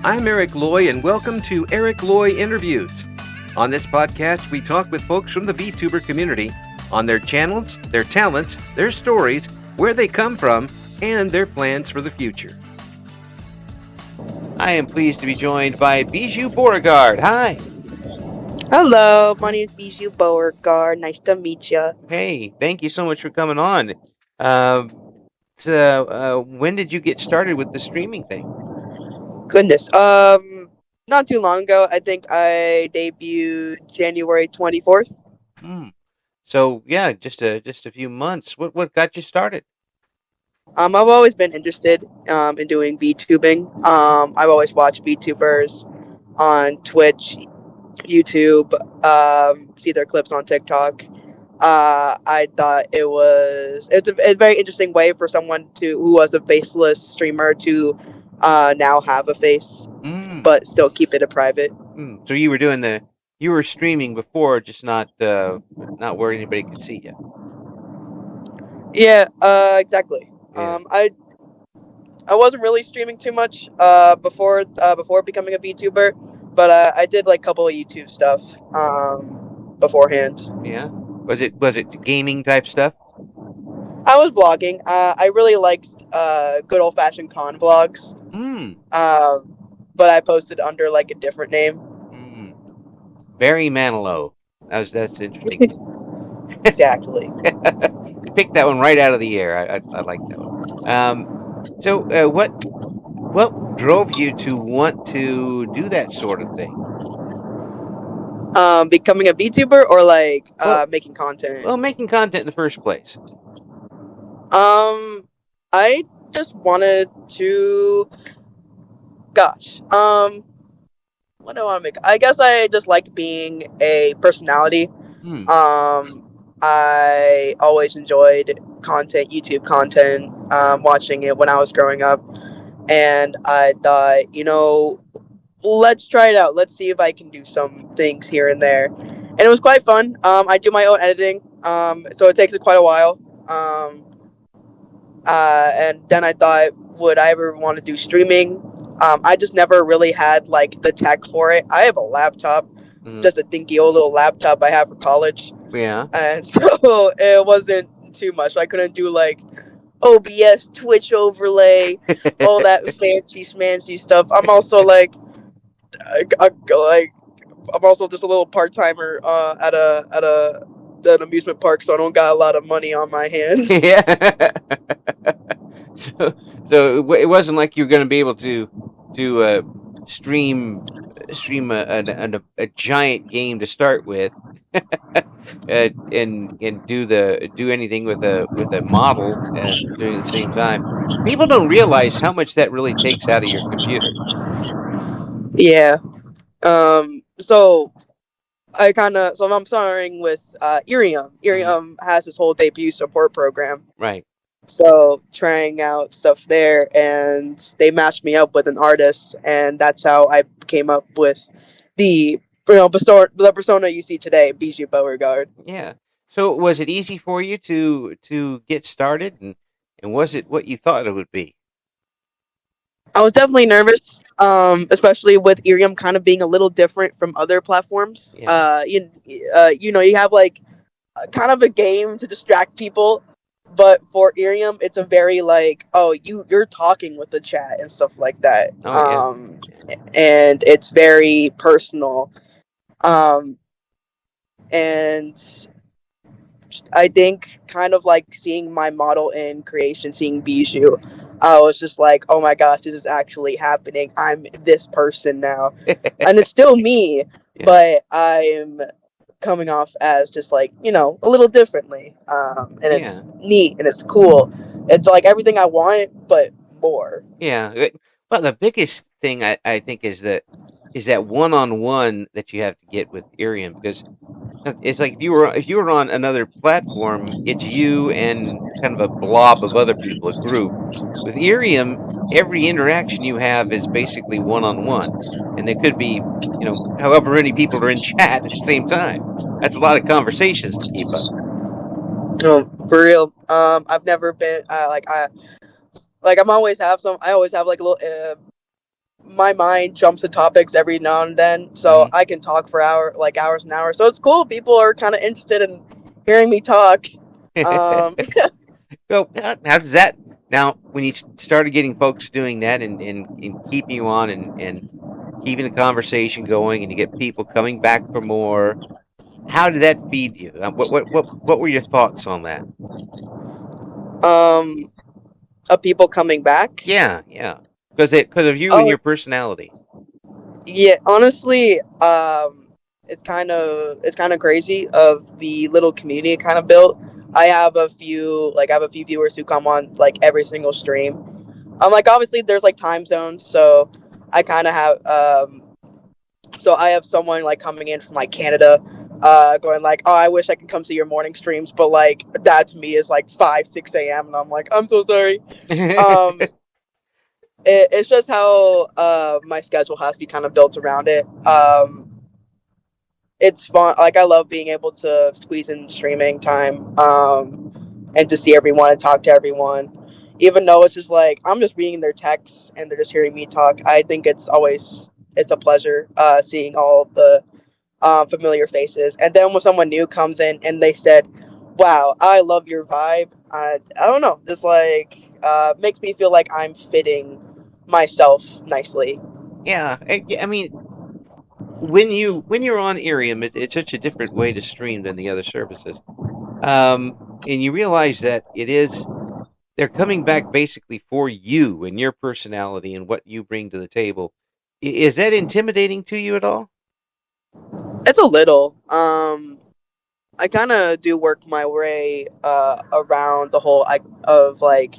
I'm Eric Loy, and welcome to Eric Loy Interviews. On this podcast, we talk with folks from the VTuber community on their channels, their talents, their stories, where they come from, and their plans for the future. I am pleased to be joined by Bijou Beauregard. Hi. Hello, my name is Bijou Beauregard. Nice to meet you. Hey, thank you so much for coming on. When did you get started with the streaming thing? Goodness. Not too long ago. I think I debuted January 24th. Hmm. So yeah, just a few months. What got you started? I've always been interested in doing VTubing. I've always watched VTubers on Twitch, YouTube, see their clips on TikTok. I thought it's a very interesting way for someone who was a faceless streamer to now have a face, but still keep it a private. So you were streaming before, just not where anybody could see you. Yeah, exactly. Yeah. I wasn't really streaming too much before becoming a VTuber, but I did like a couple of YouTube stuff beforehand. Yeah. Was it gaming type stuff? I was vlogging. I really liked good old fashioned con vlogs. But I posted under like a different name. Barry Manilow. That's interesting. Exactly. You picked that one right out of the air. I like that one. So what drove you to want to do that sort of thing? Becoming a VTuber or like making content? Well, making content in the first place. I just wanted to. Gosh. What do I want to make? I guess I just like being a personality. I always enjoyed content, YouTube content, watching it when I was growing up, and I thought, let's try it out. Let's see if I can do some things here and there, and it was quite fun. I do my own editing, so it takes quite a while. And then I thought, would I ever want to do streaming? I just never really had like the tech for it. I have a laptop, just a dinky old little laptop I have for college. Yeah. And so it wasn't too much. I couldn't do like OBS, Twitch overlay, all that fancy schmancy stuff. I'm also I'm also just a little part timer at an amusement park, so I don't got a lot of money on my hands. Yeah. So it wasn't like you were going to be able to stream a giant game to start with, and do anything with a model during the same time. People don't realize how much that really takes out of your computer. Yeah. So I'm starting with Irium. Irium has this whole debut support program. Right. So trying out stuff there, and they matched me up with an artist, and that's how I came up with the persona you see today, Bijou Beauregard. Yeah. So was it easy for you to get started, and was it what you thought it would be? I was definitely nervous, especially with Irium kind of being a little different from other platforms. Yeah. You have like kind of a game to distract people. But for Irium, it's a very like, you're talking with the chat and stuff like that. And it's very personal. And I think kind of like seeing my model in creation, seeing Bijou, I was just like, oh my gosh, this is actually happening. I'm this person now. And it's still me, but I'm coming off as just like, a little differently. And it's neat and it's cool. It's like everything I want, but more. Yeah. Well, the biggest thing I think is that one-on-one that you have to get with Irium, because it's like if you were on another platform, it's you and kind of a blob of other people, a group. With Irium, every interaction you have is basically one-on-one, and there could be, however many people are in chat at the same time. That's a lot of conversations to keep up. No, for real. I've never been I always have like a little my mind jumps to topics every now and then, so Hmm. I can talk for hours and hours. So it's cool. People are kind of interested in hearing me talk. Um, So how does that now? When you started getting folks doing that and keeping you on and keeping the conversation going, and you get people coming back for more, how did that feed you? What were your thoughts on that? um, of people coming back. Yeah, yeah, because of you and Oh your personality. yeah, honestly, it's kind of crazy of the little community it kind of built. I have a few viewers who come on like every single stream. Like obviously there's like time zones, so I kind of have so I have someone like coming in from like Canada, going like, oh, I wish I could come to your morning streams, but like that to me is like 5 6 a.m. and I'm like, I'm so sorry. Um, it's just how my schedule has to be kind of built around it. Mm, It's fun. Like I love being able to squeeze in streaming time, and to see everyone and talk to everyone. Even though it's just like I'm just reading their texts and they're just hearing me talk. I think it's a pleasure seeing all the familiar faces. And then when someone new comes in and they said, "Wow, I love your vibe," I don't know, just like makes me feel like I'm fitting myself nicely. yeah, yeah, I mean, when you're on Irium, it's such a different way to stream than the other services. And you realize that they're coming back basically for you and your personality and what you bring to the table. Is that intimidating to you at all? It's a little. I kind of do work my way around the whole of like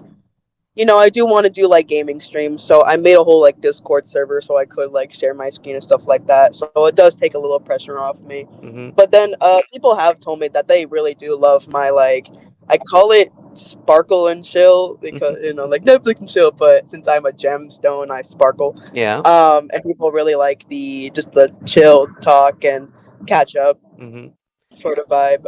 I do want to do like gaming streams, so I made a whole like Discord server so I could like share my screen and stuff like that. So it does take a little pressure off me. Hmm. But then people have told me that they really do love my like I call it sparkle and chill because like Netflix and chill, but since I'm a gemstone, I sparkle. Yeah. And people really like the chill talk and catch up Hmm. sort of vibe.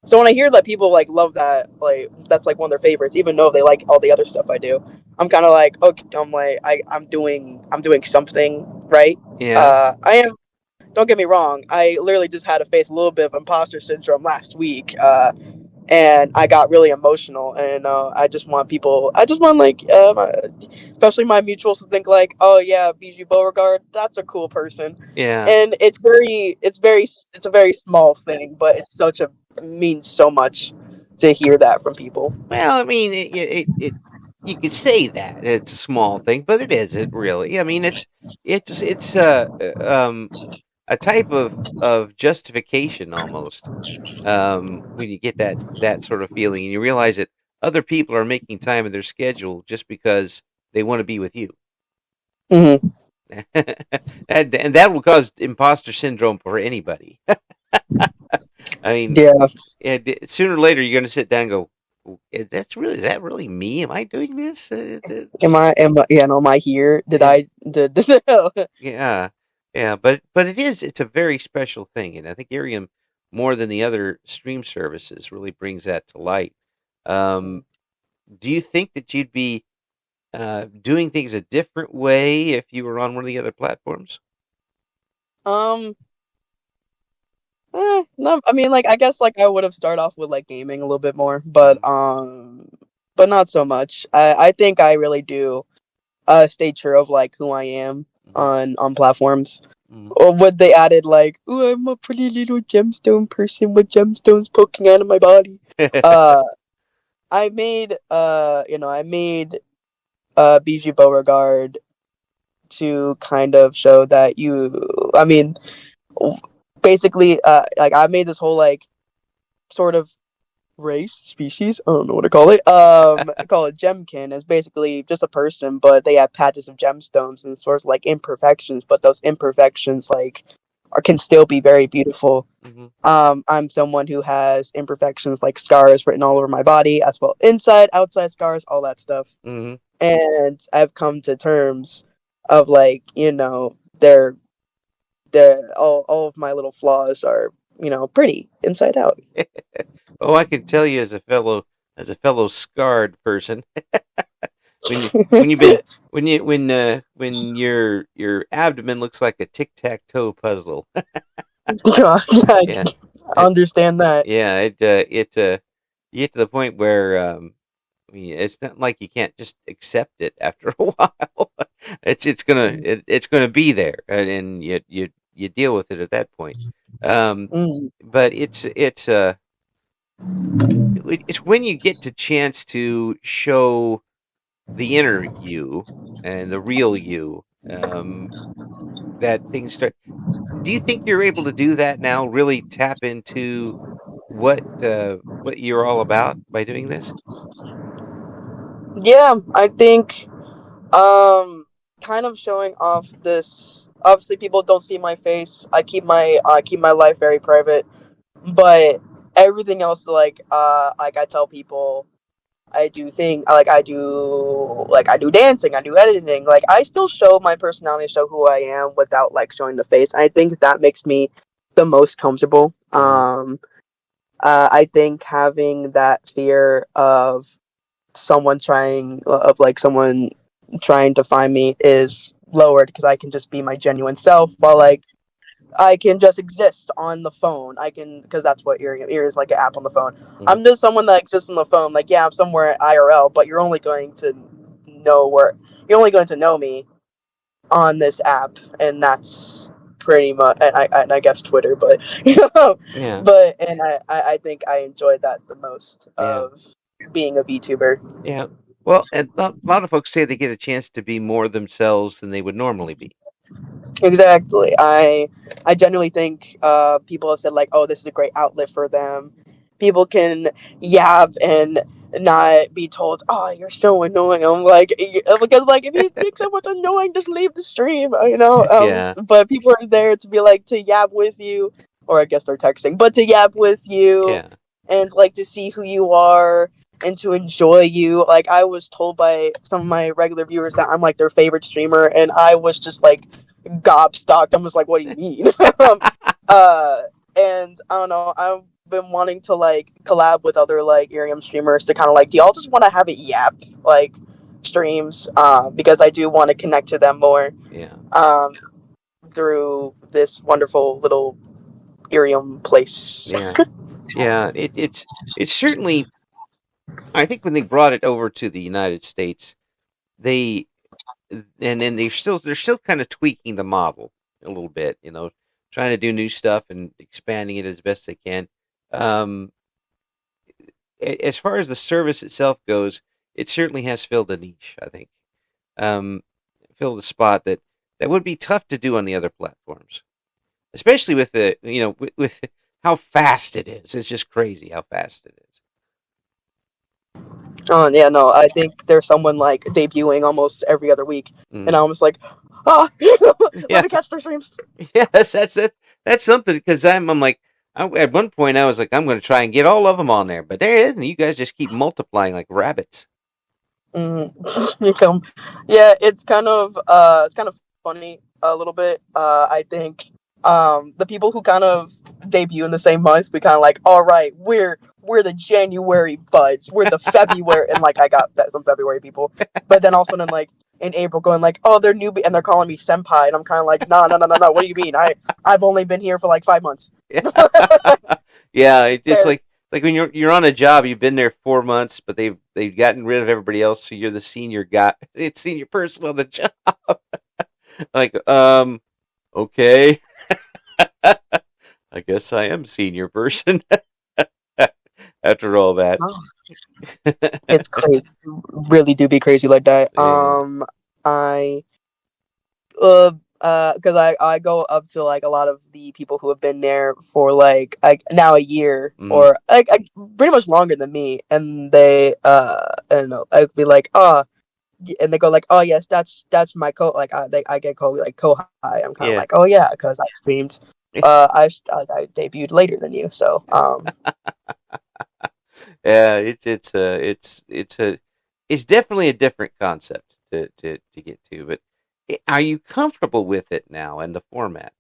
So when I hear that people like love that, like that's like one of their favorites, even though they like all the other stuff I do, I'm kind of like, okay, I'm doing something right. Yeah. I am. Don't get me wrong. I literally just had to face a little bit of imposter syndrome last week, and I got really emotional. And I just want like, especially my mutuals to think like, oh yeah, Bijou Beauregard, that's a cool person. Yeah. And it's a very small thing, but means so much to hear that from people. Well, I mean, you could say that it's a small thing, but it isn't really. I mean, it's a type of justification almost, when you get that sort of feeling and you realize that other people are making time in their schedule just because they want to be with you. Hmm. And that will cause imposter syndrome for anybody. I mean, Yeah. sooner or later you're going to sit down and go, is that really me? Am I doing this? Am I here? Did Yeah, I did yeah, yeah. But it's a very special thing, and I think Irium, more than the other stream services, really brings that to light. Um, do you think that you'd be doing things a different way if you were on one of the other platforms? um no, I mean, like, I guess, like, I would have started off with, like, gaming a little bit more, Mm-hmm. but not so much. I think I really do, stay true of, like, who I am Mm-hmm. on platforms. Mm-hmm. Or what they added, like, "Ooh, I'm a pretty little gemstone person with gemstones poking out of my body." Uh, I made, Bijou Beauregard to kind of show that I mean, basically, like, I made this whole, like, sort of race species. I don't know what to call it. I call it gemkin. It's basically just a person, but they have patches of gemstones and sort of like imperfections. But those imperfections can still be very beautiful. Mm-hmm. I'm someone who has imperfections like scars written all over my body, as well inside, outside scars, all that stuff. Mm-hmm. And I've come to terms of like they're all of my little flaws are pretty inside out. Oh, I can tell you as a fellow scarred person, when you when you've been when your abdomen looks like a tic tac toe puzzle. God, I Yeah, it, understand that. yeah. You get to the point where I mean, it's not like you can't just accept it after a while. It's gonna be there, and you deal with it at that point. Um, Mm. but it's when you get the chance to show the inner you and the real you, that things start. Do you think you're able to do that now? Really tap into what you're all about by doing this? Yeah, I think kind of showing off this. Obviously, people don't see my face. I keep my life very private, but everything else, like I tell people, I do dancing, I do editing. Like I still show my personality, show who I am without like showing the face. I think that makes me the most comfortable. Hmm. I think having that fear of like someone trying to find me is lowered because I can just be my genuine self while like I can just exist on the phone. I can because that's what Ear is like an app on the phone. Hmm. I'm just someone that exists on the phone. Like yeah, I'm somewhere IRL, but you're only going to know me on this app, and that's pretty much. And I guess Twitter, but Yeah, but I think I enjoyed that the most yeah. of being a VTuber. Yeah. Well, and a lot of folks say they get a chance to be more themselves than they would normally be. Exactly. I genuinely think people have said like, oh, this is a great outlet for them. People can yap and not be told, oh, you're so annoying. I'm like, because like if you think someone's annoying, just leave the stream, you know. Yeah, But people are there to be like to yap with you, or I guess they're texting, but to yap with you yeah, and like to see who you are and to enjoy you. Like I was told by some of my regular viewers that I'm like their favorite streamer, and I was just like gobstocked. I'm just like, what do you mean? uh, and I don't know. I've been wanting to like collab with other like Ethereum streamers to kind of like, do y'all just want to have it yap like streams? Because I do want to connect to them more. yeah, Um, through this wonderful little Ethereum place. yeah, yeah. It's certainly. I think when they brought it over to the United States, they and then they're still kind of tweaking the model a little bit. Trying to do new stuff and expanding it as best they can. Um, as far as the service itself goes, it certainly has filled a niche. I think. Um, Filled a spot that would be tough to do on the other platforms, especially with with how fast it is. It's just crazy how fast it is. Oh yeah, no, I think there's someone like debuting almost every other week, and Mm. I'm just like, ah, let Yeah, me catch their streams. yes, that's something because I'm like at one point I was like I'm going to try and get all of them on there, but there it is, and you guys just keep multiplying like rabbits. You come, yeah, it's kind of funny a little bit. I think the people who kind of debut in the same month, we kind of like, all right, we're the January buds, we're the February, and like I got that some February people, but then all of a sudden like in April going like, oh, they're newbie, and they're calling me senpai, and I'm kind of like, no, no, no, no, no, what do you mean? I've only been here for like 5 months. Yeah, yeah. It's Fair. like when you're on a job, you've been there 4 months, but they've gotten rid of everybody else, so you're the senior guy, it's senior person on the job. Like, okay, I guess I am senior person after all that. Oh, it's crazy, really do be crazy like that. Yeah. I because I go up to like a lot of the people who have been there for like now a year Mm. or like pretty much longer than me, and they and I'd be like, oh, and they go like, oh yes, that's my co, like I get called like co high. I'm kind of Yeah. like, oh yeah, because I streamed I debuted later than you, so Yeah, it's definitely a different concept to get to, but are you comfortable with it now and the format?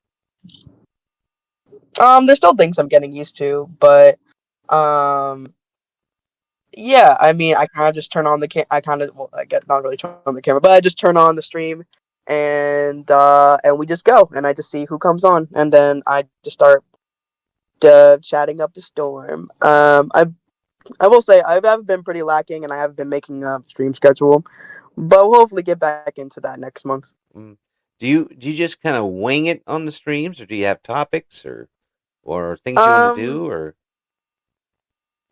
there's still things I'm getting used to, but um yeah, I mean, I kind of just turn on the I kind of, well, I get not really turn on the camera, but I just turn on the stream, and we just go, and I just see who comes on, and then I just start chatting up the storm. I will say I've been pretty lacking, and I have been making a stream schedule, but we'll hopefully get back into that next month. Mm. Do you just kind of wing it on the streams, or do you have topics or things you want to Um, do, or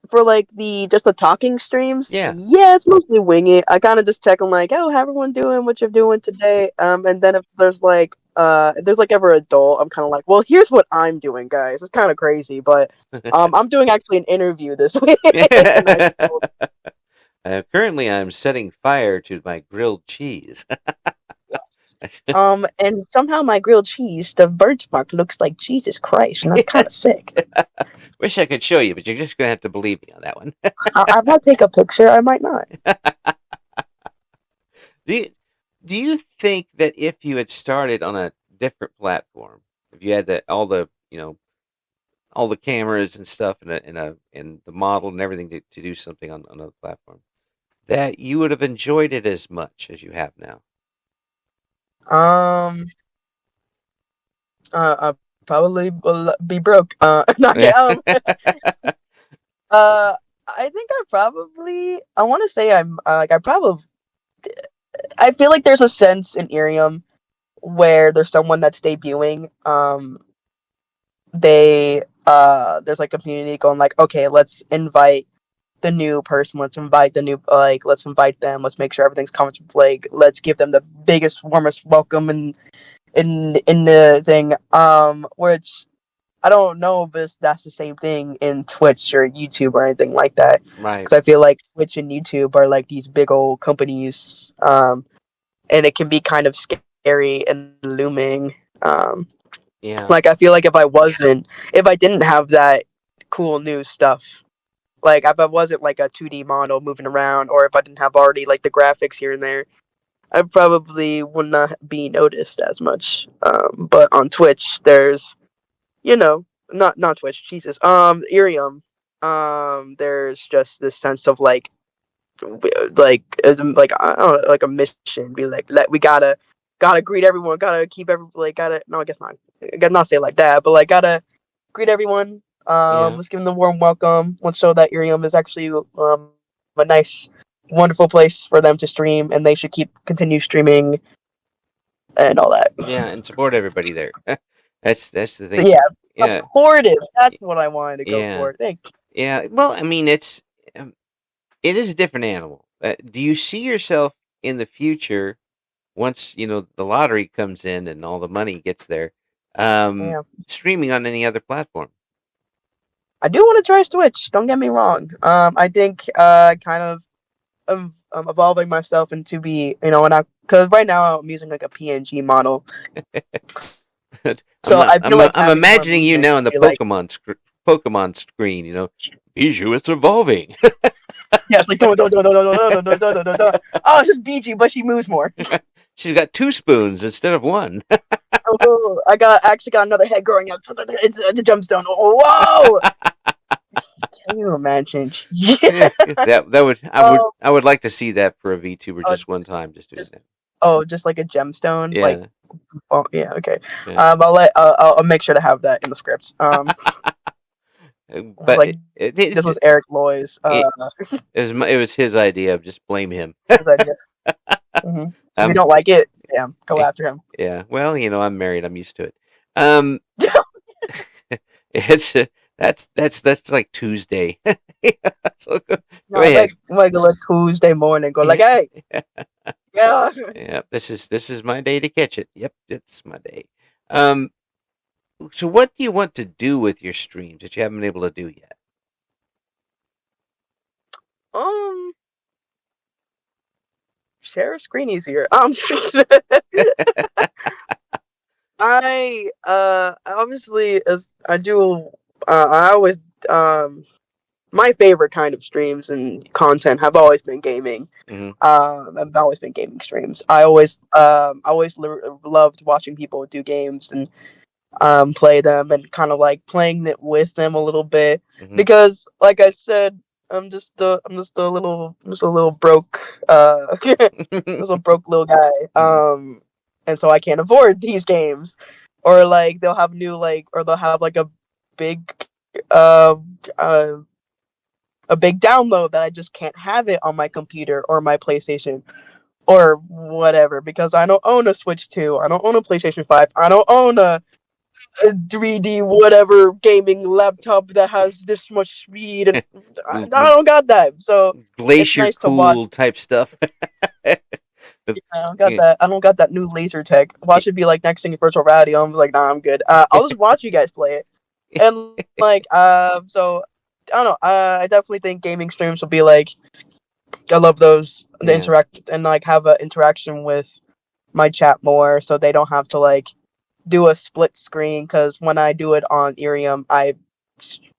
for like the just the talking streams, yeah? yeah, it's mostly wing it. I kind of just check them like, oh, how everyone doing? What you're doing today? And then if there's like ever a dull, I'm kind of like, well, here's what I'm doing, guys. It's kind of crazy, but I'm doing actually an interview this week, and I told, Currently, I'm setting fire to my grilled cheese. and somehow my grilled cheese, the birthmark looks like Jesus Christ, and that's kind of Yes. sick. Wish I could show you, but you're just gonna have to believe me on that one. I might take a picture. I might not. do you do you think that if you had started on a different platform, if you had all the cameras and stuff and the model and everything to do something on another platform, that you would have enjoyed it as much as you have now? Um, I probably will be broke. Not get Uh, I think I want to say I feel like there's a sense in Irium where there's someone that's debuting. There's like a community going like, okay, let's invite the new person. Let's invite them. Let's make sure everything's comfortable. Like, let's give them the biggest, warmest welcome in the thing. Which I don't know if that's the same thing in Twitch or YouTube or anything like that. Right. Because I feel like Twitch and YouTube are like these big old companies, and it can be kind of scary and looming. Yeah. Like I feel like if I didn't have that cool new stuff, like if I wasn't like a 2D model moving around, or if I didn't have already like the graphics here and there, I probably would not be noticed as much. But on Twitch, there's not Twitch, Jesus. Irium. There's just this sense of like I don't know, like a mission. Be like, we gotta greet everyone. Gotta keep gotta no, I guess not. I gotta not say it like that, but like gotta greet everyone. Yeah. Let's give them the warm welcome. Let's show that Irium is actually a nice, wonderful place for them to stream, and they should continue streaming and all that. Yeah, and support everybody there. That's the thing. Yeah, Yeah. supportive. That's what I wanted to go Yeah. for. Thanks. Yeah. Well, I mean, um, it is a different animal. Do you see yourself in the future once the lottery comes in and all the money gets there, um, Yeah. streaming on any other platform? I do want to try Switch. Don't get me wrong. I think kind of evolving myself into be because right now I'm using like a PNG model, so I feel like I'm having more imagining you movement now would in the be like, Pokemon screen. Bijou, it's evolving. yeah, it's like oh, it's just BG, but she moves more. She's got two spoons instead of one. Oh, I actually got another head growing out. It's a gemstone. Oh, whoa! Can you imagine? Yeah. that would Um, I would like to see that for a VTuber uh, just one time, just doing just that. just like a gemstone, like. Yeah, Oh yeah, okay. yeah. I'll make sure to have that in the scripts. But Like this was Eric Loy's it, it was his idea. Just blame him. his idea. If you Um, don't like it, yeah, go after him. yeah. Well, I'm married. I'm used to it. Um, it's that's like Tuesday. So go No, ahead. like a Tuesday morning, go like, hey, yeah. Yeah, this is my day to catch it. Yep, it's my day. Um, so what do you want to do with your streams that you haven't been able to do yet? Um, share a screen easier. I obviously as I do, I always my favorite kind of streams and content have always been gaming. Hmm. Have always been gaming streams. I always loved watching people do games and play them and kind of like playing it with them a little bit Hmm. because, like I said. I'm just a little broke just a broke little guy. Mm. And so I can't afford these games. Or like they'll have new like or they'll have like big uh uh a big download that I just can't have it on my computer or my PlayStation or whatever because I don't own a Switch 2, I don't own a PlayStation 5, I don't own a 3D whatever gaming laptop that has this much speed and I don't got that. So it's Glacier nice to watch. cool type stuff. I don't got that. I don't got that new laser tech. Watch it be like next thing in virtual reality. I'm like, nah, I'm good. I'll just watch you guys play it. And like, so I don't know. I definitely think gaming streams will be like, I love those the Yeah. interact and like have an interaction with my chat more, so they don't have to like do a split screen. Because when I do it on Irium, I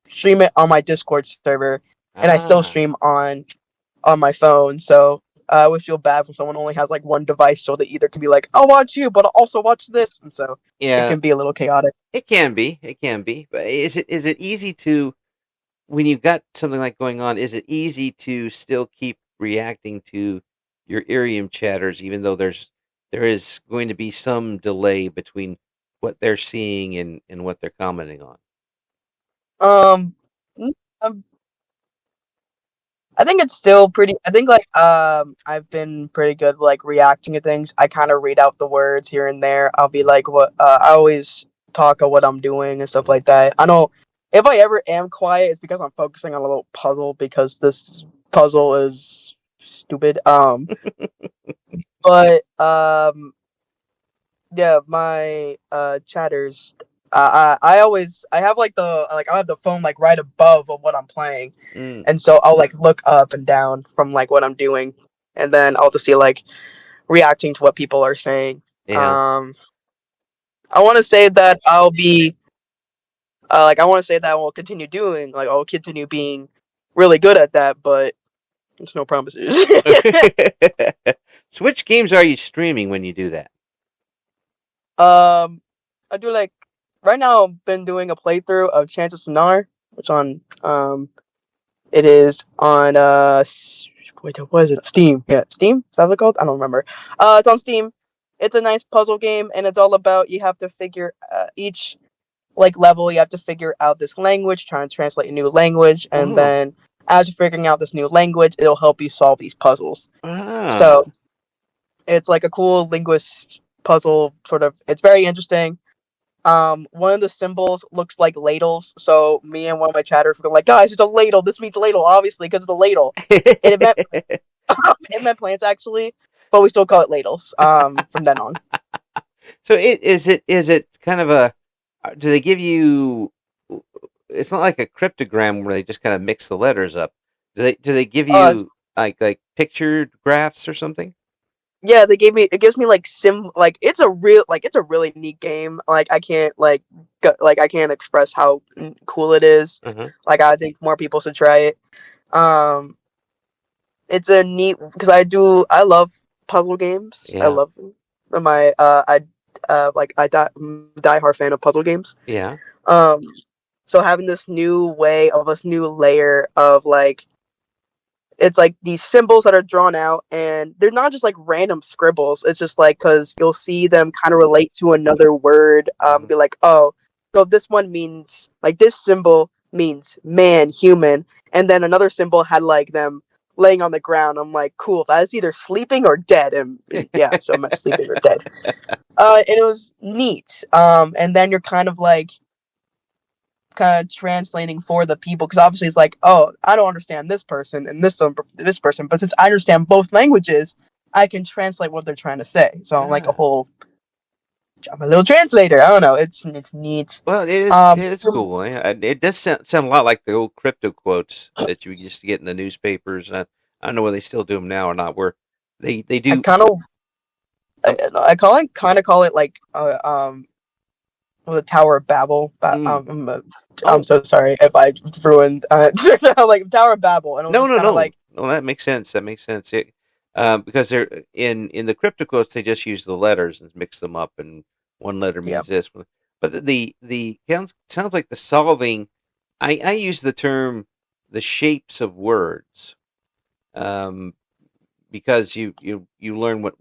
stream it on my Discord server, and I still Ah. stream on my phone. So I always feel bad when someone only has like one device, so they either can be like, "I'll watch you, but I'll also watch this," and so it Yeah. can be a little chaotic. It can be. It can be. But is it easy to when you've got something like going on? Is it easy to still keep reacting to your Irium chatters, even though there is going to be some delay between what they're seeing and what they're commenting on? Um, um, I think it's still pretty. I think like I've been pretty good like reacting to things. I kind of read out the words here and there. I'll be like, what? I always talk of what I'm doing and stuff Mhm. like that. I don't. If I ever am quiet, it's because I'm focusing on a little puzzle because this puzzle is stupid. But yeah, my chatters. I always I have like the like I have the phone like right above of what I'm playing, Mm, and so I'll like look up and down from like what I'm doing, and then I'll just see like reacting to what people are saying. yeah. Um, I want to say that I'll be like I want to say that I will continue doing like I'll continue being really good at that, but there's no promises. So which games are you streaming when you do that? I do like right now. I've been doing a playthrough of Chance of Sonar, which on it is on wait, what is it? Steam. Yeah, Steam. Is that what it's called? I don't remember. It's on Steam. It's a nice puzzle game, and it's all about you have to figure each like level. You have to figure out this language, trying to translate a new language, and Oh, then as you're figuring out this new language, it'll help you solve these puzzles. So ah. it's like a cool linguist puzzle sort of. It's very interesting. One of the symbols looks like ladles, so me and one of my chatters were like, "Guys, it's a ladle. This means ladle, obviously, because it's a ladle." And it meant it meant plants actually, but we still call it ladles. From then on. So is it kind of a do they give you it's not like a cryptogram where they just kind of mix the letters up. Do they give Uh, you like pictured graphs or something? yeah, it gives me like like it's a really neat game. Like I can't like like I can't express how cool it is. Uh-huh. Like I think more people should try it. Um, it's a neat because I love puzzle games. I Yeah. love them. My I die hard fan of puzzle games. Yeah. Um, so having this new way of this new layer of like it's like these symbols that are drawn out and they're not just like random scribbles. It's just like because you'll see them kind of relate to another word, Mhm. be like, oh, so this one means like this symbol means man, human, and then another symbol had like them laying on the ground. I'm like, cool, that is either sleeping or dead, and yeah, so I'm at sleeping or dead. And it was neat. And then you're kind of translating for the people because obviously it's like, oh, I don't understand this person and this person, but since I understand both languages, I can translate what they're trying to say. So I'm like Ah. I'm a little translator. I don't know. It's neat. Well, it is Um, it is cool. It does sound a lot like the old crypto quotes that you used to get in the newspapers. I don't know whether they still do them now or not. Where they I do. kind of Um, I call it like the Tower of Babel. mm, I'm oh, so sorry if I ruined like Tower of Babel, and it was no, just no, kind of no, like no. That makes sense. That makes sense. Because they're in the crypto quotes, they just use the letters and mix them up, and one letter yeah. means this. But the sounds like the solving. I use the term. the shapes of words, um, because you learn what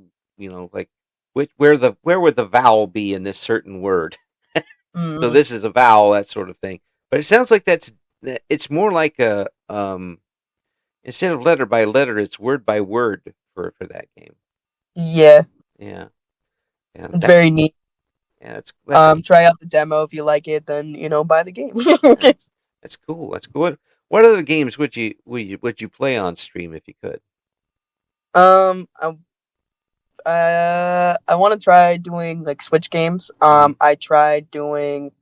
like where would the vowel be in this certain word. So Mm, this is a vowel, that sort of thing. But it sounds like it's more like a instead of letter by letter, it's word by word for that game. yeah, Yeah, yeah, it's very neat. yeah. That's Try out the demo if you like it, then buy the game. yeah, that's cool. That's cool. What other games would you play on stream if you could? um, I, I want to try doing like Switch games. Hmm. I tried doing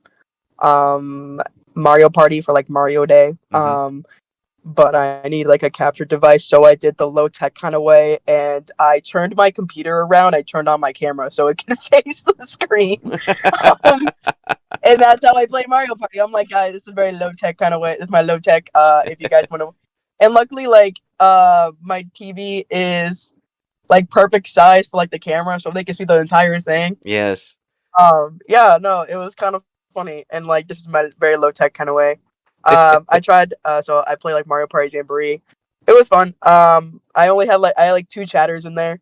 um Mario Party for like Mario Day. Hmm. But I need like a capture device, so I did the low tech kind of way, and I turned my computer around. I turned on my camera so it can face the screen. Um, and that's how I play Mario Party. I'm like, guys, this is a very low tech kind of way. This is my low tech. If you guys want to, and luckily, like, my TV is like perfect size for like the camera, so they can see the entire thing. Yes. Yeah, no, it was kind of funny, and like this is my very low tech kind of way. I tried. So I play like Mario Party Jamboree. It was fun. I had like two chatters in there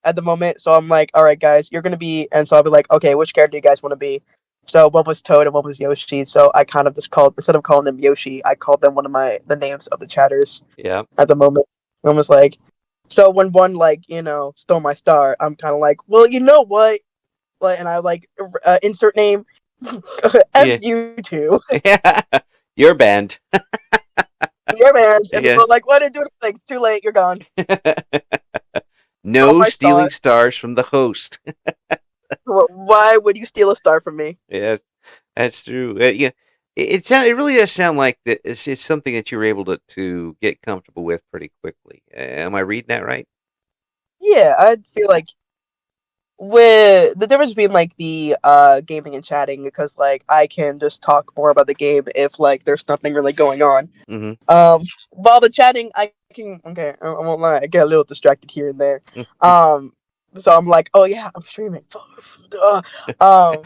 at the moment, so I'm like, all right, guys, you're gonna be, and so I'll be like, okay, which character do you guys want to be? So one was Toad and one was Yoshi. So I kind of just called instead of calling them Yoshi, I called them one of the names of the chatters Yeah. at the moment. I was like, so when one like stole my star, I'm kind of like, well, you know what? Like, and I like insert name F Yeah. you two. Yeah. Your band. Your man. And Yeah. so like, what did do? Like, it's too late. You're gone. Stole No my stealing star. stars from the host. Why would you steal a star from me? Yes, that's true. Yeah, it really does sound like that. It's something that you were able to get comfortable with pretty quickly. Am I reading that right? Yeah, I feel like with the difference between like the gaming and chatting, because like I can just talk more about the game if like there's nothing really going on. Mm-hmm. While the chatting, I can okay, I won't lie, I get a little distracted here and there. Um, so I'm like, oh yeah, I'm streaming. Um,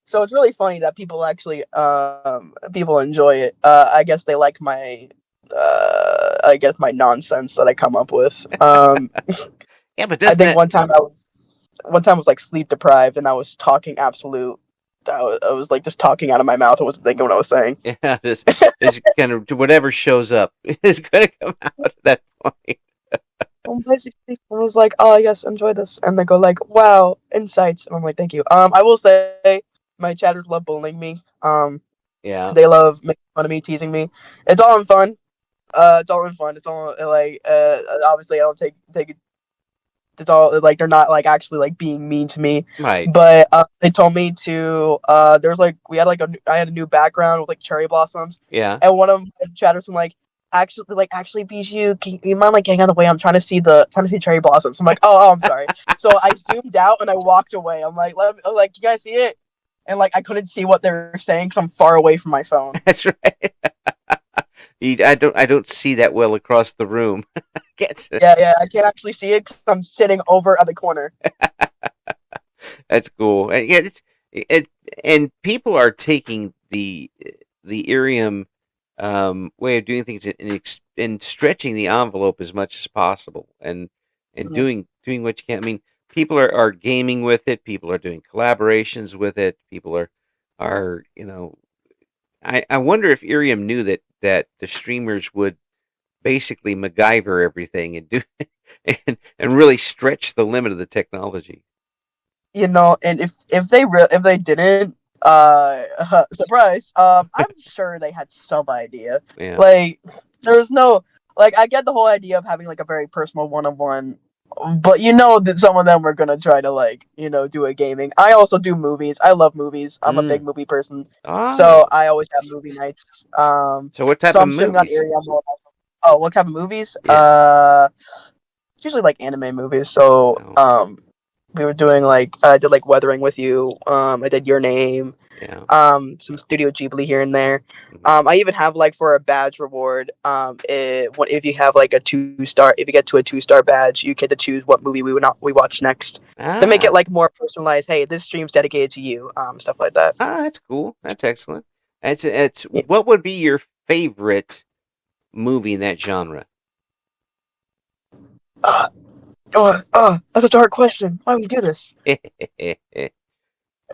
so it's really funny that people actually people enjoy it. I guess they like my I guess my nonsense that I come up with. Yeah, but I doesn't think that? one time I was like sleep deprived and I was talking absolute. I was like just talking out of my mouth. I wasn't thinking what I was saying. Yeah, this kind of whatever shows up is going to come out at that point. Well, basically, I was like, "Oh yes, enjoy this," and they go like, "Wow, insights," and I'm like, "Thank you." I will say, my chatters love bullying me. Yeah, They love making fun of me, teasing me. It's all in fun. It's all in fun. It's all like, obviously, I don't take it. It's all like they're not like actually like being mean to me, right. but they told me to. There's like we had like I had a new background with like cherry blossoms, Yeah. and one of the chatters was like, actually, Bijou, can you mind like getting out of the way? I'm trying to see cherry blossoms. I'm like, oh, I'm sorry. So I zoomed out and I walked away. I'm like, you guys see it? And like I couldn't see what they were saying because I'm far away from my phone. That's right. I don't see that well across the room. Yes, Yeah, I can't actually see it because I'm sitting over at the corner. that's cool. And yeah, it and people are taking the Irium way of doing things and stretching the envelope as much as possible, and Mhm. doing what you can. I mean, people are gaming with it. People are doing collaborations with it. People are I wonder if Irium knew that the streamers would basically MacGyver everything and do and really stretch the limit of the technology. And if they didn't, surprise, I'm sure they had some idea. Yeah. Like, there's no like I get the whole idea of having like a very personal one-on-one, but you know that some of them were gonna try to like do a gaming. I also do movies. I love movies. I'm a Mm. big movie person, so Oh, I always have movie nights. so what So type of I'm streaming on movies? Area. Oh, what kind of movies? Yeah. It's usually like anime movies. So Oh, we were doing like I did like Weathering with You. I did Your Name. yeah. Some Studio Ghibli here and there. Mhm. I even have like for a badge reward. If you have like a 2 star, if you get to a 2 star badge, you get to choose what movie we watch next to make it Ah, like more personalized. Hey, this stream's dedicated to you. Stuff like that. that's cool. That's excellent. It's Yeah. what would be your favorite movie in that genre? Uh, that's such a hard question. Why would you do this?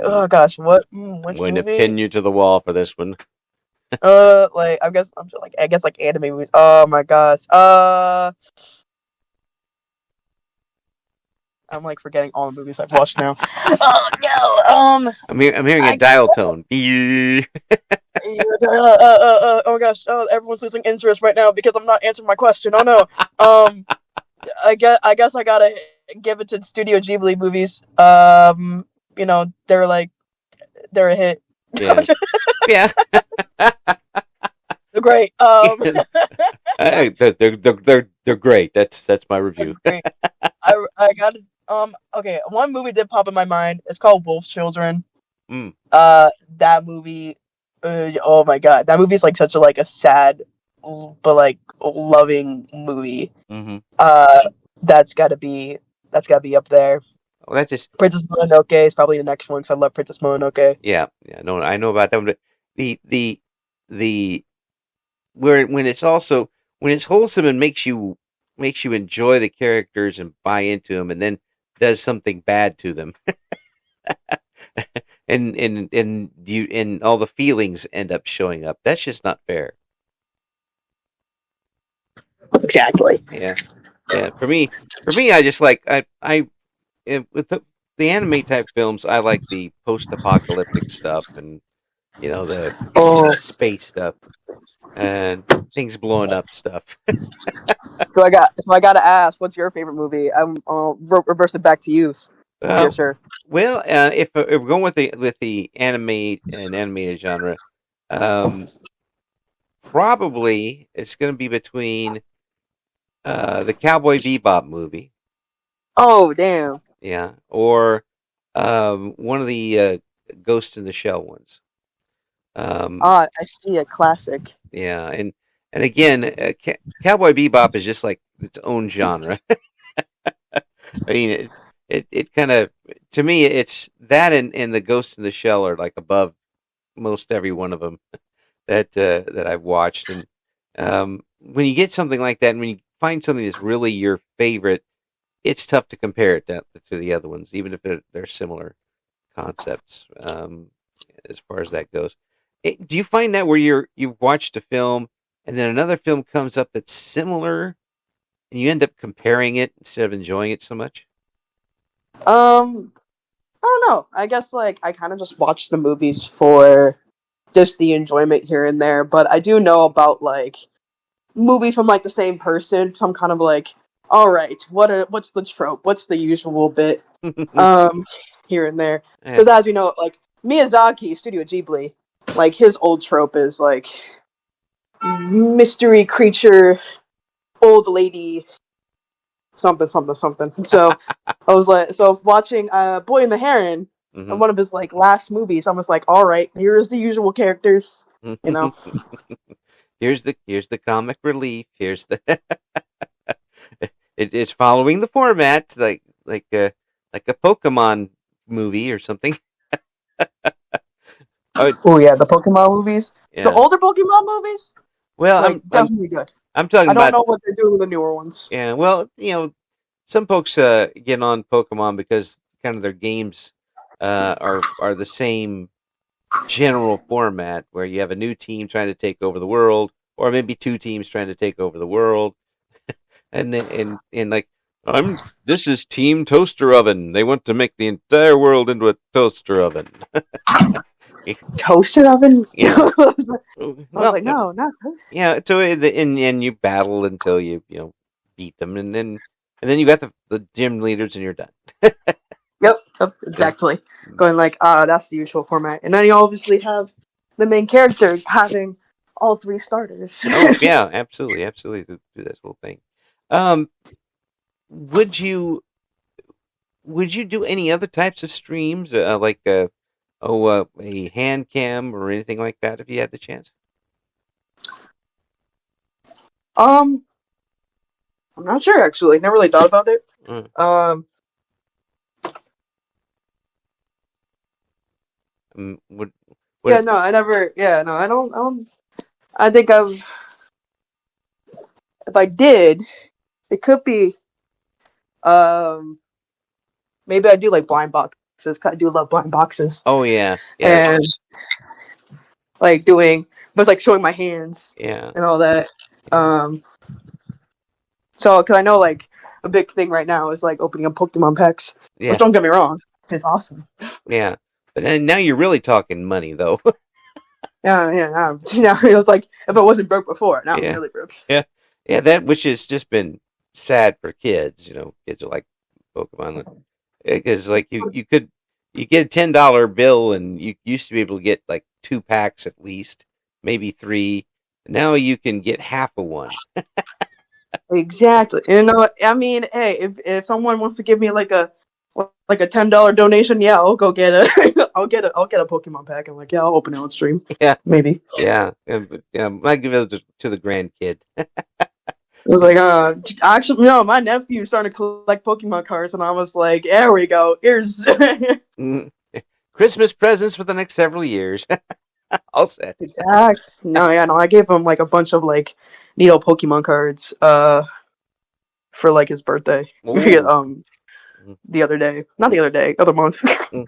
Oh gosh, what? I'm Which going to movie? pin you to the wall for this one. Like I guess like anime movies. Oh my gosh. I'm like forgetting all the movies I've watched now. Oh no. I'm hearing a I dial tone. Yeah. oh gosh. Oh, everyone's losing interest right now because I'm not answering my question. Oh no. Um, I guess I gotta give it to Studio Ghibli movies. They're a hit. Yeah. They're great. They're great. That's my review. Great. I got okay. One movie did pop in my mind. It's called Wolf's Children. Mm, That movie. Oh my god, that movie is like such a like a sad, but like loving movie. hmm Uh, that's gotta be up there. Well, that just Princess Mononoke is probably the next one because I love Princess Mononoke. yeah. No, I know about that one. But the where when it's also when it's wholesome and makes you enjoy the characters and buy into them, and then does something bad to them, and all the feelings end up showing up. That's just not fair. Exactly. Yeah, yeah. For me, I just like with the anime type films, I like the post-apocalyptic stuff and the Oh, space stuff and things blowing up stuff. so I gotta ask, what's your favorite movie? I'm reverse it back to you, dear Uh, sir. well, if we're going with the anime and animated genre, um, probably it's going to be between the Cowboy Bebop movie, Oh damn. yeah, or one of the Ghost in the Shell ones. Um, Ah, I see a classic. yeah, and again, Cowboy Bebop is just like its own genre. I mean, it kind of to me it's that and the Ghost in the Shell are like above most every one of them that I've watched. And when you get something like that, and when you find something that's really your favorite, it's tough to compare it to the other ones, even if they're similar concepts as far as that goes. Do you find that where you've watched a film and then another film comes up that's similar and you end up comparing it instead of enjoying it so much? Um, I don't know. I guess like I kind of just watch the movies for just the enjoyment here and there, but I do know about like movies from like the same person, so I'm kind of like, all right, what's the trope? What's the usual bit? Um, here and there, Yeah. because as you know, like Miyazaki, Studio Ghibli, like his old trope is like mystery creature, old lady, something, something, something. So I was like, so watching Boy and the Heron, hmm one of his like last movies, I was like, all right, here's the usual characters, you know. here's the comic relief. Here's the it's following the format like a Pokemon movie or something. Oh Oh yeah, the Pokemon movies, the yeah. older Pokemon movies, Well, like definitely good. I'm talking I don't about know what they're doing with the newer ones. yeah. Well, some folks get on Pokemon because kind of their games are the same general format where you have a new team trying to take over the world, or maybe two teams trying to take over the world, and then and like I'm this is Team Toaster Oven. They want to make the entire world into a toaster oven. Toaster oven. Yeah. I was Well, like, no, not toaster. yeah. So and you battle until you beat them, and then you got the gym leaders, and you're done. Yep, Yeah. exactly. Going like, that's the usual format, and then you obviously have the main character having all three starters. Oh yeah, absolutely, absolutely. Do this whole thing. Um, would you do any other types of streams, like a hand cam or anything like that if you had the chance? um, I'm not sure actually. Never really thought about it. Mm, Um, would yeah, it? no, I never. Yeah, no, I don't. I think I've. if I did, it could be um maybe I do like blind boxes. I do love blind boxes Oh yeah, yeah, and like doing, but it's like showing my hands yeah, and all that. yeah, Um, so because I know like a big thing right now is like opening up Pokemon packs, which yeah, don't get me wrong, is awesome. yeah. But then now you're really talking money, though. Yeah, yeah. It was like if I wasn't broke before, now I'm Yeah, really broke. yeah, yeah. That which has just been sad for kids. Kids are like Pokemon because like you get a $10 bill and you used to be able to get like 2 packs at least, maybe three. Now you can get half of one. Exactly. You know, I mean, hey, if someone wants to give me like a $10 donation, yeah, I'll go get a I'll get a Pokemon pack. I'm like, yeah, I'll open it on stream, Yeah, maybe. yeah, but, yeah. I give it to the grandkid. It was like, actually, no, my nephew started to collect Pokemon cards, and I was like, there we go. Here's Mm. Christmas presents for the next several years. All set. exact. No, yeah, no, I gave him like a bunch of like Needle Pokemon cards, for like his birthday. Ooh. Mm, The other day, not the other day, other month. mm.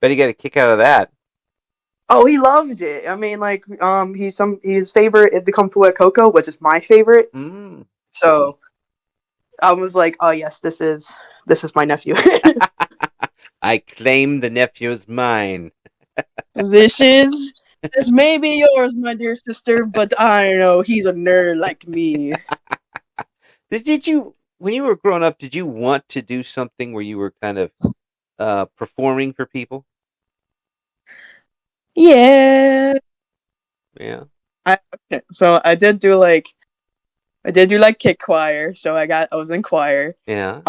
Bet you got a kick out of that. Oh, he loved it. I mean, like, his favorite is become Fua Coco, which is my favorite. Mm. So I was like, oh yes, this is my nephew. I claim the nephew as mine. this is this may be yours, my dear sister, but I know he's a nerd like me. Did you, when you were growing up, did you want to do something where you were kind of performing for people? Yeah. Yeah, I, so I did do like kick choir. So I was in choir. yeah.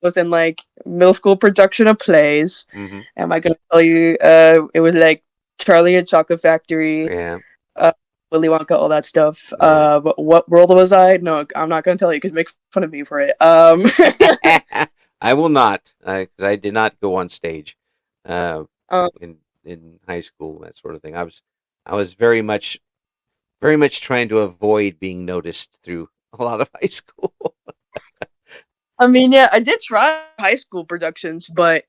Was in like middle school production of plays. Mm-hmm. Am I gonna tell you? It was like Charlie and Chocolate Factory, Yeah, uh, Willy Wonka, all that stuff. yeah. But what world was I? No, I'm not gonna tell you because make fun of me for it. I will not, because I did not go on stage uh, um, in high school, that sort of thing. I was very much trying to avoid being noticed through a lot of high school. I mean, yeah, I did try high school productions, but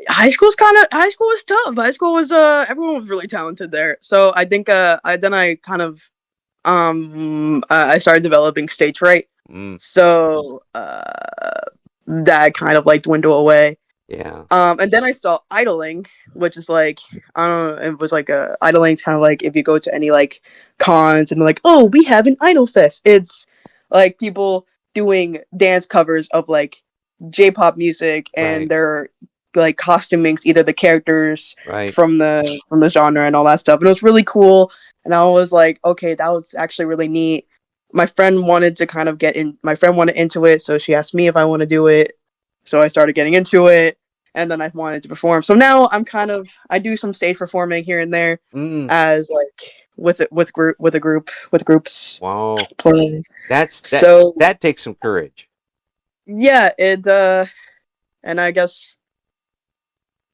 high school was tough. High school was everyone was really talented there. So I think I kind of I started developing stage fright. Mm, So that kind of like dwindle away. yeah, And then I saw idling, which is like I don't know, it was like idling's kind of like if you go to any like cons and they're like, oh, we have an idol fest. It's like people doing dance covers of like J-pop music, and right, they're like costuming either the characters right. from the genre and all that stuff. And it was really cool. And I was like, okay, that was actually really neat. My friend wanted to kind of get in. My friend wanted into it, so she asked me if I want to do it. So I started getting into it, and then I wanted to perform. So now I do some stage performing here and there, Mm, as like with groups wow, playing. that's that. So That takes some courage. yeah, and I guess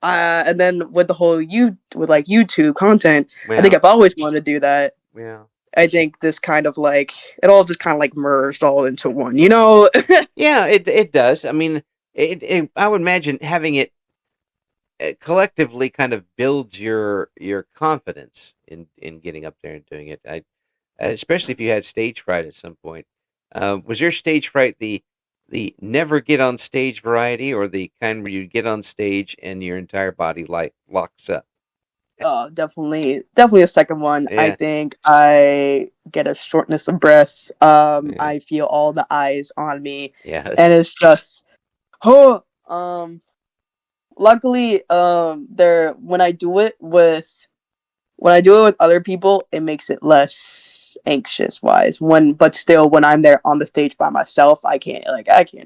and then with the whole with like YouTube content, I think Yeah, I've always wanted to do that. yeah, I think this kind of like it all just kind of like merged all into one, you know? yeah. It does. I mean, I would imagine having it collectively kind of builds your confidence in getting up there and doing it. Especially if you had stage fright at some point. Was your stage fright the never get on stage variety, or the kind where you get on stage and your entire body like locks up? Oh, definitely a second one. I Yeah, think I get a shortness of breath. yeah, I feel all the eyes on me, and yes, it's just oh. Luckily, there when I do it with other people, it makes it less anxious wise. But still, when I'm there on the stage by myself, I can't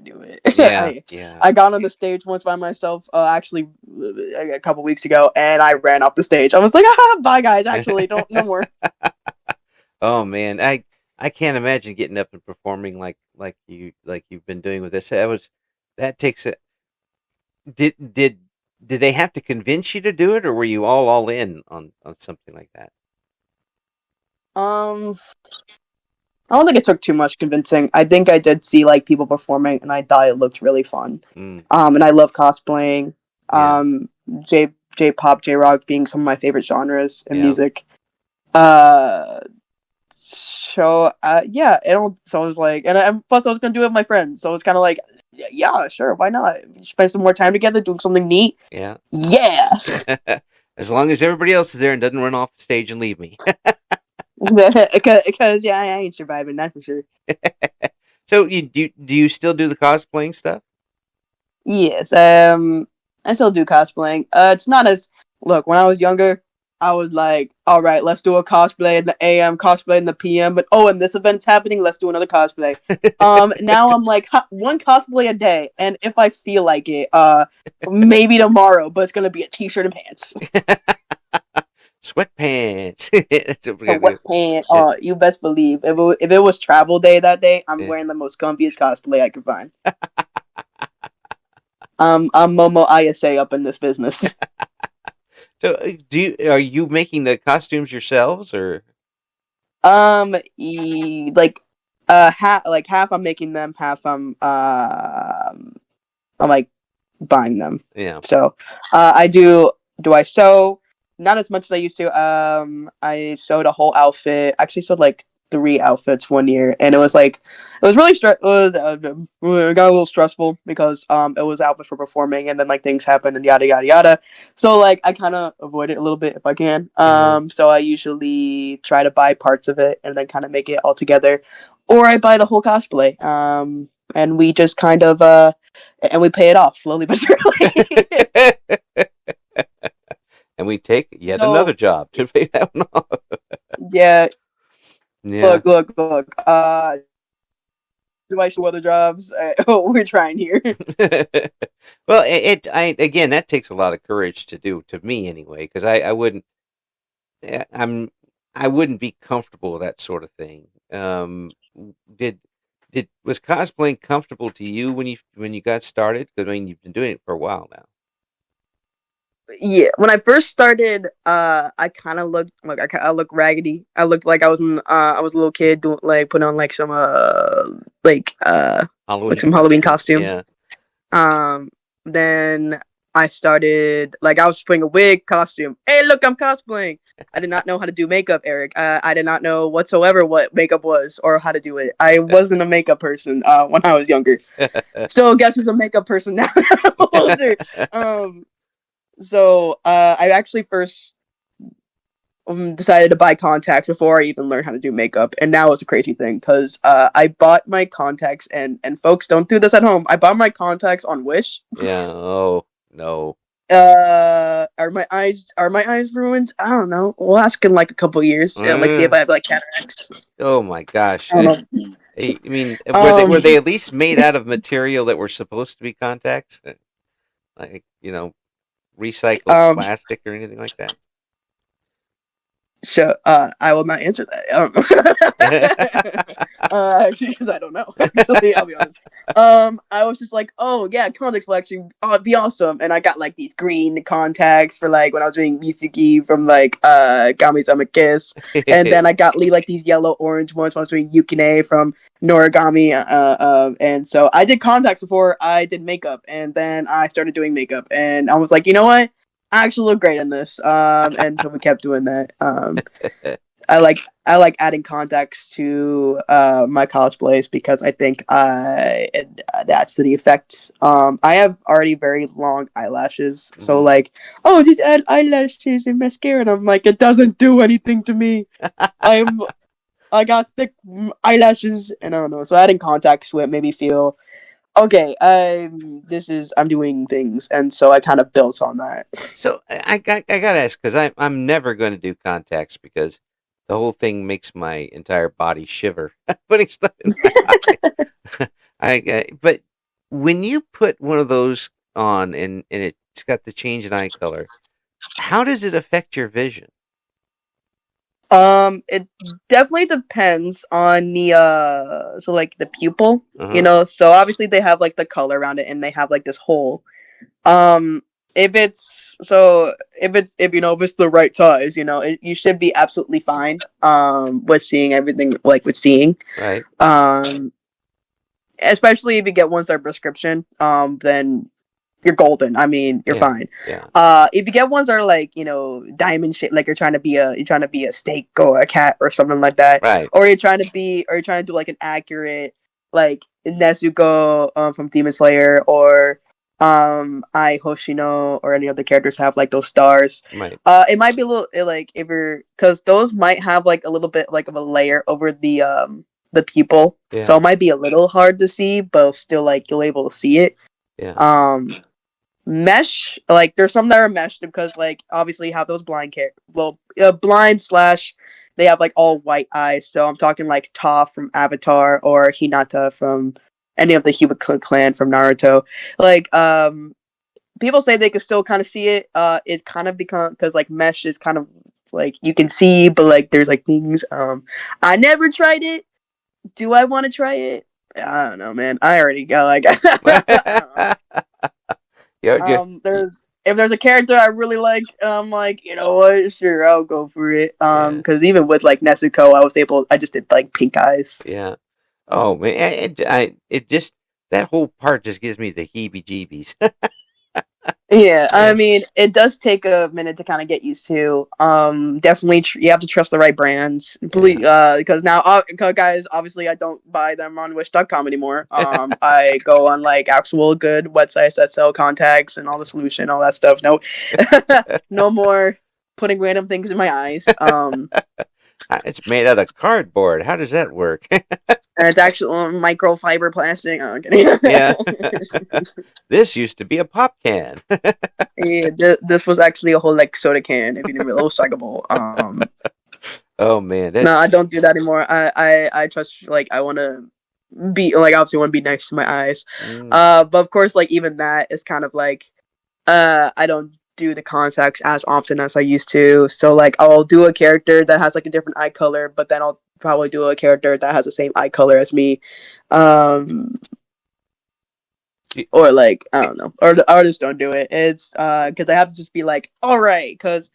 do it. yeah, yeah. I got on the stage once by myself, actually a couple weeks ago, and I ran off the stage. I was like, bye guys. Actually, don't no more. Oh man, I can't imagine getting up and performing like you've been doing with this. That takes a did did did they have to convince you to do it, or were you all in on something like that? Um, I don't think it took too much convincing. I think I did see like people performing, and I thought it looked really fun. Mm, And I love cosplaying. yeah, J pop, J rock being some of my favorite genres in yeah. music. Uh, yeah, so I was like, and plus I was gonna do it with my friends, so it was kind of like, yeah, sure, why not? Spend some more time together doing something neat. Yeah. Yeah, As long as everybody else is there and doesn't run off the stage and leave me. because yeah, I ain't surviving that for sure. So do you still do the cosplaying stuff? Yes, I still do cosplaying. It's not as look when I was younger. I was like, all right, let's do a cosplay in the AM, cosplay in the PM, but oh, and this event's happening, let's do another cosplay. Now I'm like one cosplay a day, and if I feel like it, maybe tomorrow, but it's gonna be a t-shirt and pants. Sweatpants. That's what A we're wet gonna pant. do. You best believe if it was travel day that day, I'm wearing the most comfiest cosplay I could find. I'm Momo ISA up in this business. So, are you making the costumes yourselves, or Like, half I'm making them, half I'm like buying them. yeah? So, I do. Do I sew? Not as much as I used to. I sewed a whole outfit. Actually, sewed like 3 outfits one year, and it was like it was really it got a little stressful because it was outfit for performing, and then like things happen and yada yada yada. So like I kind of avoid it a little bit if I can. Hmm. So I usually try to buy parts of it and then kind of make it all together, or I buy the whole cosplay. And we just kind of and we pay it off slowly but surely. And we take yet another So job to pay that one off. yeah, Yeah. look. Do I show other jobs? We're trying here. Well, I again, that takes a lot of courage to do, to me anyway, because I wouldn't, I'm, I wouldn't be comfortable with that sort of thing. Did was cosplaying comfortable to you when you got started? 'Cause, I mean, you've been doing it for a while now. Yeah, when I first started, I kind of looked like I looked raggedy. I looked like I was a little kid doing like putting on like Halloween some Halloween costumes, costumes. yeah. Um, then I started like I was just putting a wig costume. Hey, look, I'm cosplaying. I did not know how to do makeup, Eric. I did not know whatsoever what makeup was or how to do it. I wasn't a makeup person when I was younger. So guess who's a makeup person now? Older. Um, I actually first decided to buy contacts before I even learned how to do makeup, and now it's a crazy thing because I bought my contacts, and folks don't do this at home. I bought my contacts on Wish. Yeah. Oh no. Are my eyes ruined? I don't know. We'll ask in like a couple years. Like see if Uh, I have like cataracts. oh my gosh. I don't know. I mean, Um, were they at least made out of material that were supposed to be contacts, like recycled um, plastic or anything like that? So I will not answer that. Because I don't know. Actually, I'll be honest. I was just like, oh yeah, contacts collection. Oh, it'd be awesome. And I got like these green contacts for like when I was doing Misiki from like Gami Sama Kiss, and then I got like these yellow orange ones when I was doing Yukine from Noragami. And so I did contacts before I did makeup, and then I started doing makeup, and I was like, you know what? I actually look great in this. And so we kept doing that. I like adding context to my cosplays because I think that's the effect. I have already very long eyelashes, so Mhm. like, oh, just add eyelashes and mascara, and I'm like, it doesn't do anything to me. I'm I got thick eyelashes, and I don't know. So adding contacts would made me feel okay. I'm doing things, and so I kind of built on that. So I gotta ask, because I'm never going to do contacts because the whole thing makes my entire body shiver putting stuff in my eye. But when you put one of those on and it's got the change in eye color, how does it affect your vision? It definitely depends on the so like the pupil, Uh huh. So obviously they have like the color around it and they have like this hole. Um, if it's the right size, you should be absolutely fine. With seeing everything, like with seeing. Right. Um, Especially if you get ones that are prescription. Then you're golden. I mean, you're Yeah. fine. Yeah. If you get ones that are like diamond shape, like you're trying to be a snake or a cat or something like that, Right. or you're trying to do like an accurate like Nezuko from Demon Slayer or Ai Hoshino or any other characters have like those stars. Right. It might be a little like if you're because those might have like a little bit like of a layer over the pupil, so Yeah. it might be a little hard to see, but still like you'll able to see it. Yeah. Um, Mesh, like there's some that are meshed because like obviously you have those blind slash they have like all white eyes. So I'm talking like Toph from Avatar or Hinata from any of the Hyuga clan from Naruto. Like people say they can still kind of see it. It kind of become because like mesh is kind of like you can see, but like there's like things. I never tried it. Do I want to try it? I don't know, man. I already got like Yeah. Yeah. there's if there's a character I really like, I'm like, you know what, sure, I'll go for it. Yeah. Because even with like Nezuko, I just did like pink eyes. Yeah. Oh man, it just that whole part just gives me the heebie-jeebies. Yeah, I Yeah. mean, it does take a minute to kind of get used to. Definitely, you have to trust the right brands. Yeah. Please, because now, guys, obviously, I don't buy them on Wish.com anymore. I go on like actual good websites that sell contacts and all the solution, all that stuff. No, no more putting random things in my eyes. It's made out of cardboard. How does that work? And it's actually microfiber plastic. Oh, I'm kidding. Yeah. This used to be a pop can. Yeah, this was actually a whole like soda can. If you didn't realize, it was recyclable. Oh man, No, that's I don't do that anymore. I trust like I want to be like obviously want to be next to my eyes. mm, But of course, like even that is kind of like I don't do the contacts as often as I used to. So like I'll do a character that has like a different eye color, but then I'll probably do a character that has the same eye color as me. Um, y- or like I don't know, or the artists don't do it. It's because I have to just be like, all right, because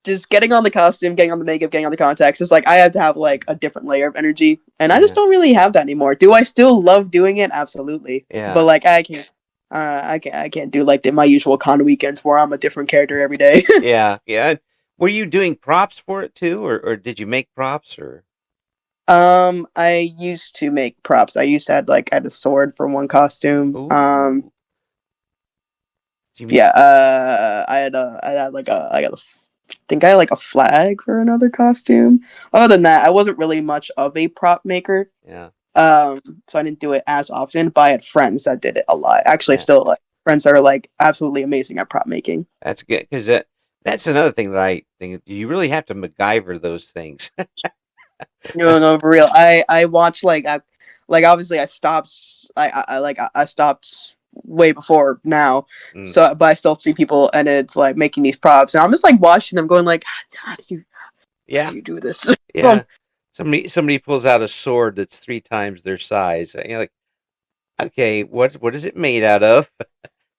just getting on the costume, getting on the makeup, getting on the contacts, it's like I have to have like a different layer of energy, and I just yeah. don't really have that anymore. Do I still love doing it? Absolutely, but Yeah. like I can't. I can't do like my usual con weekends where I'm a different character every day. Yeah. Yeah. Were you doing props for it too, or did you make props or? I used to make props. I used to have like I had a sword for one costume. Ooh. Do you, Yeah. I think I had like a flag for another costume. Other than that, I wasn't really much of a prop maker. yeah. So I didn't do it as often. But I had friends that did it a lot. Actually, Yeah. still like friends that are like absolutely amazing at prop making. That's good because that's another thing that I think you really have to MacGyver those things. No, no, for real. I watched like obviously I stopped. I stopped way before now. Mm, So, but I still see people, and it's like making these props, and I'm just like watching them, going like, how yeah. do you do this? Yeah. Somebody pulls out a sword that's 3 times their size. And you're like, okay, what is it made out of?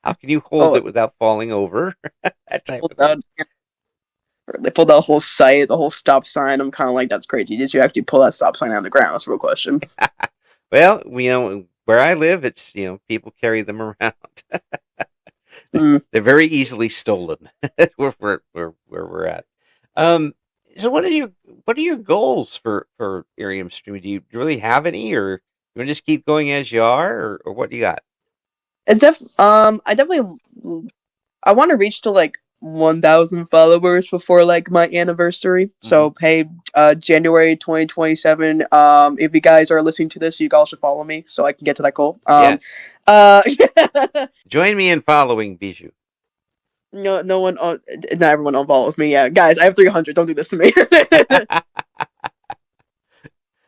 How can you hold Oh, it without falling over? That type pulled of thing. out, they pulled out the whole site, the whole stop sign. I'm kind of like, that's crazy. Did you actually pull that stop sign out of the ground? That's a real question. Well, where I live, it's people carry them around. Mm. They're very easily stolen. Where we're at. Um, so what are your goals for Irium Stream? Do you really have any, or you want to just keep going as you are, or what do you got? I definitely I want to reach to like 1,000 followers before like my anniversary. Hmm. So hey, January 2027. If you guys are listening to this, you guys should follow me so I can get to that goal. Yes. Uh, Join me in following Bijou. no one, not everyone unfollows me. Yeah, guys, I have 300. Don't do this to me.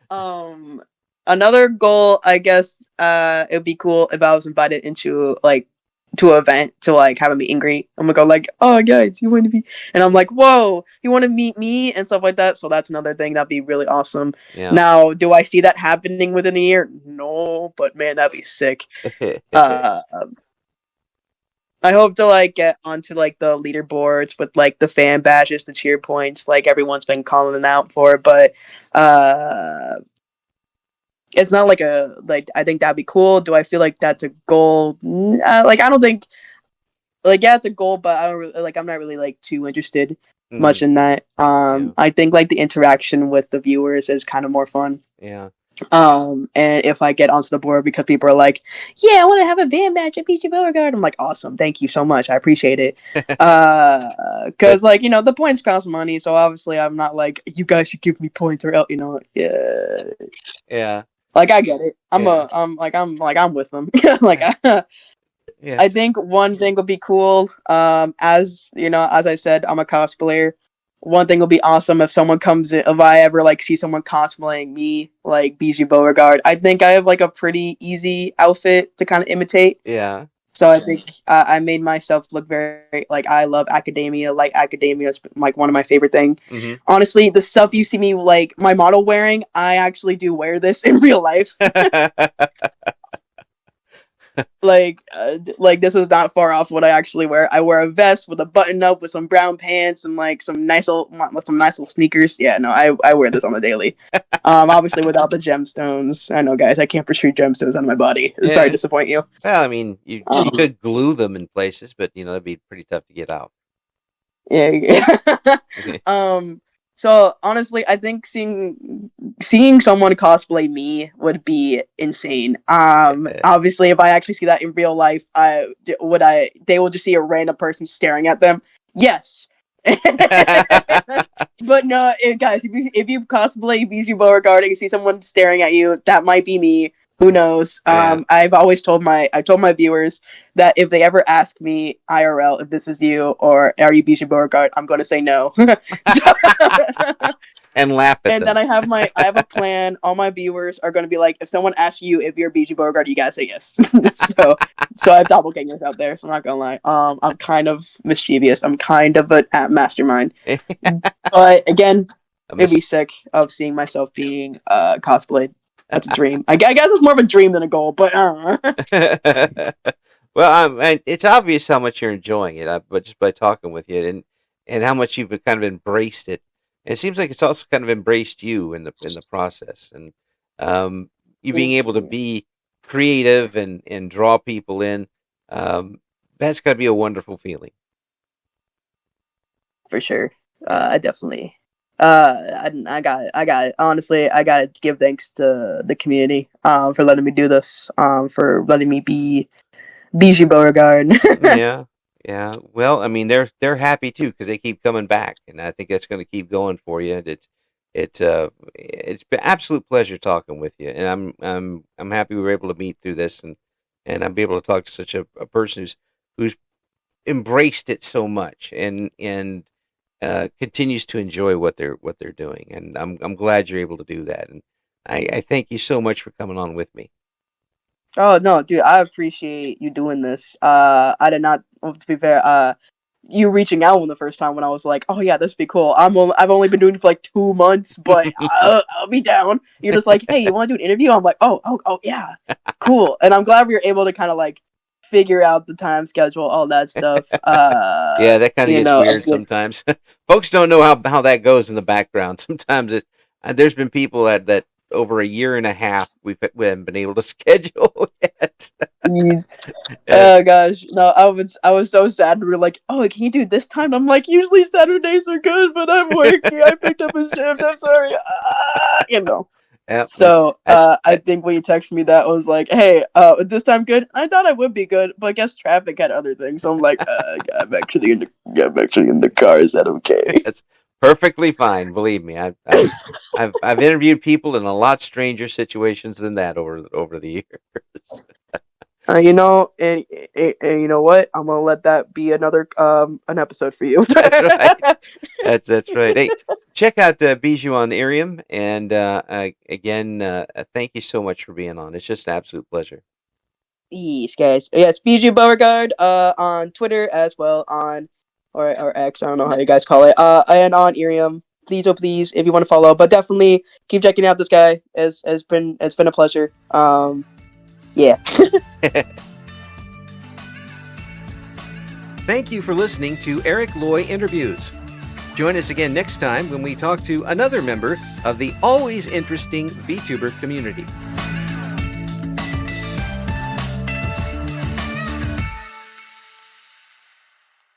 um, Another goal, I guess, it would be cool if I was invited into like to an event to like have a meet and greet. I'm gonna go like, oh guys, you want to be, and I'm like, whoa, you want to meet me and stuff like that. So that's another thing that'd be really awesome. Yeah. Now, do I see that happening within a year? No, but man, that'd be sick. Uh, I hope to like get onto like the leaderboards with like the fan badges, the cheer points, like everyone's been calling it out for. But uh, it's not like a like. I think that'd be cool. Do I feel like that's a goal? Like I don't think like yeah, it's a goal, but I don't really, like. I'm not really like too interested much Mm, in that. yeah, I think like the interaction with the viewers is kind of more fun. yeah. And if I get onto the board because people are like, yeah, I want to have a van match at Bijou Beauregard, I'm like, awesome, thank you so much, I appreciate it. But Because like the points cost money, so obviously I'm not like you guys should give me points or else, yeah. yeah, Like I get it. yeah, I'm with them. Like yeah, yeah, I think one thing would be cool. As as I said, I'm a cosplayer. One thing would be awesome if someone comes in, if I ever like see someone cosplaying me, like Bijou Beauregard. I think I have like a pretty easy outfit to kind of imitate. yeah. So I think I made myself look very like I love academia. Like academia is like one of my favorite thing. Hmm. Honestly, the stuff you see me like my model wearing, I actually do wear this in real life. Like this is not far off what I actually wear. I wear a vest with a button up with some brown pants and like some nice little sneakers. Yeah, no, I wear this on the daily. Obviously without the gemstones. I know, guys, I can't protrude gemstones on my body. Sorry to Yeah. disappoint you. Well, I mean, you Um, could glue them in places, but that'd be pretty tough to get out. yeah. um. So honestly, I think seeing someone cosplay me would be insane. Obviously, if I actually see that in real life, they will just see a random person staring at them. Yes. But no, guys, if you cosplay Bijou Beauregard and you see someone staring at you, that might be me. Who knows? Yeah. I told my viewers that if they ever ask me IRL if this is you or are you Bijou Beauregard, I'm going to say no. So, And laugh at and then them. I have a plan. All my viewers are going to be like, if someone asks you if you're Bijou Beauregard, you gotta say yes. so I have doppelgangers out there. So I'm not gonna lie. I'm kind of mischievous. I'm kind of a mastermind. But again, A it'd be mis- sick of seeing myself being cosplayed. That's a dream. I guess it's more of a dream than a goal, but Well, and it's obvious how much you're enjoying it, but just by talking with you and how much you've kind of embraced it. And it seems like it's also kind of embraced you in the process, and you being thank able to you be creative and draw people in. Um, that's got to be a wonderful feeling. for sure. I definitely. I got honestly, I got to give thanks to the community for letting me do this, for letting me be Bijou Beauregard. Yeah, yeah. Well, I mean, they're happy too because they keep coming back, and I think that's going to keep going for you. It's been absolute pleasure talking with you, and I'm happy we were able to meet through this, and I'm able to talk to such a person who's embraced it so much and continues to enjoy what they're doing, and I'm glad you're able to do that, and I thank you so much for coming on with me. Oh no, dude, I appreciate you doing this. I did not. Well, to be fair, you reaching out on the first time when I was like, oh yeah, this would be cool. I've only been doing it for like 2 months, but I'll be down. You're just like, hey, you want to do an interview? I'm like, oh yeah, cool. And I'm glad we were able to kind of like figure out the time schedule, all that stuff. Yeah, that kind of gets A weird bit. sometimes. Folks don't know how that goes in the background. Sometimes there's been people that over a year and a half we haven't been able to schedule yet. Yeah. Oh gosh, no, I was so sad. We were like, oh, can you do this time? I'm like, usually Saturdays are good, but I'm working. I picked up a shift. I'm sorry. Yeah, So that's I think when you texted me that, I was like, hey, is this time good? I thought I would be good, but I guess traffic had other things. So I'm like, I'm actually in the car. Is that okay? that's perfectly fine. Believe me, I've interviewed people in a lot stranger situations than that over the years. And you know what? I'm gonna let that be another an episode for you. That's right. That's right. Hey, check out Bijou on Irium, and again, thank you so much for being on. It's just an absolute pleasure. Yes, guys. Yes, Bijou Beauregard on Twitter as well on or X. I don't know how you guys call it. And on Irium. Please, oh please, if you want to follow, but definitely keep checking out this guy. It's been a pleasure. Yeah. Thank you for listening to Eric Loy Interviews. Join us again next time when we talk to another member of the always interesting VTuber community.